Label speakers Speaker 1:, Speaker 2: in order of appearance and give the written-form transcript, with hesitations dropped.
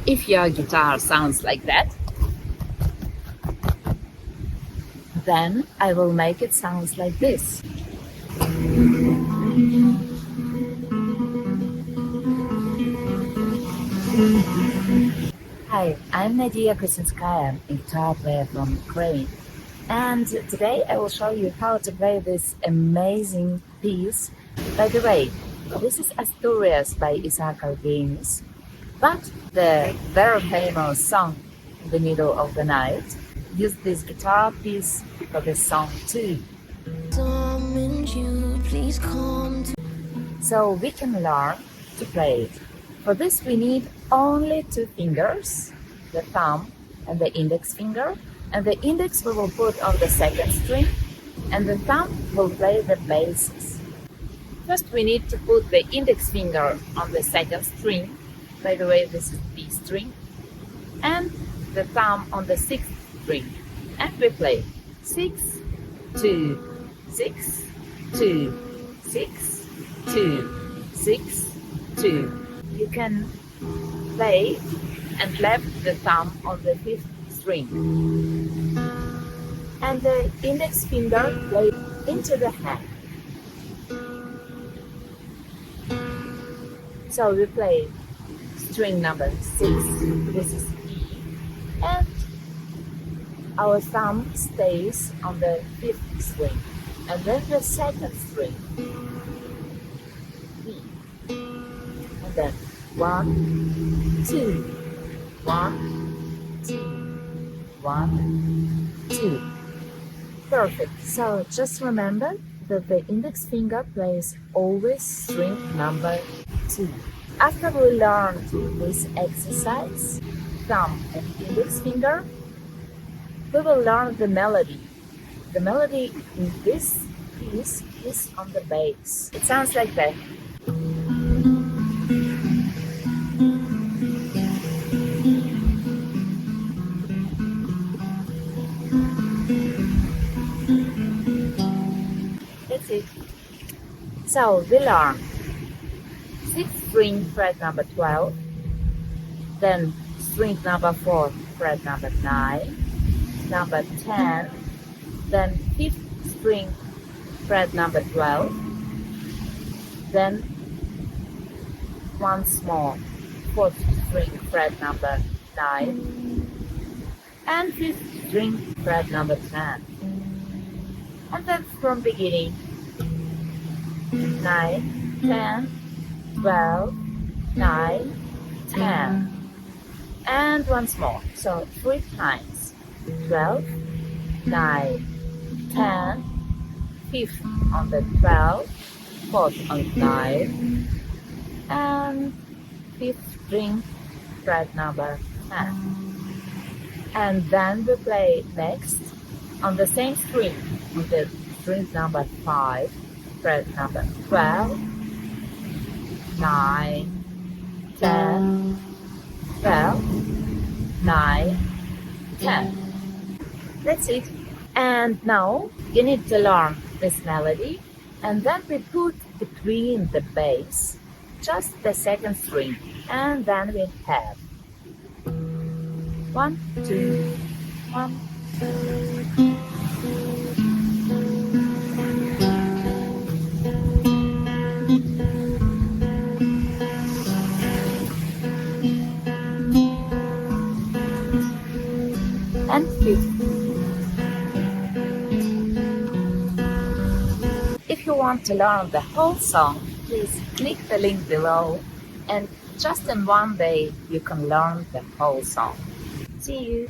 Speaker 1: If your guitar sounds like that, then I will make it sound like this. Hi, I'm NADiA, a guitar player from Ukraine, and today I will show you how to play this amazing piece. By the way, this is Asturias by I.Albeniz, but the very famous song In the Middle of the Night used this guitar piece for the song too. So we can learn to play it. For this we need only two fingers, the thumb and the index finger, and the index we will put on the second string, and the thumb will play the basses. First we need to put the index finger on the second string, by the way this is B string, and the thumb on the sixth string, and we play 6, 2, 6, 2, 6, 2, 6, 2. You can play and left the thumb on the fifth string, and the index finger play into the hand. So we play string number 6, this is E, and our thumb stays on the fifth string, and then the second string, B, and then 1, 2, 1, 2, 1, 2. Perfect. So just remember that the index finger plays always string number 2. After we learned this exercise, thumb and index finger, we will learn the melody. The melody in this piece is on the bass. It sounds like that. That's it. So we learn 6th string fret number 12, then string number 4 fret number 9, number 10, then 5th string fret number 12, then once more 4th string fret number 9, and 5th string fret number 10, and then from beginning 9, 10, 12, 9, 10, and once more, so 3 times, 12, 9, 10, 5th on the 12, 4th on 9, and 5th string fret number 10. And then we play next on the same string, on the string number 5, fret number 12, 9, 10, 12, 9, 10. That's it. And now you need to learn this melody, and then we put between the bass just the second string, and then we have 1, 2, 1, 2. And 5th. If you want to learn the whole song, please click the link below, and just in one day you can learn the whole song. See you!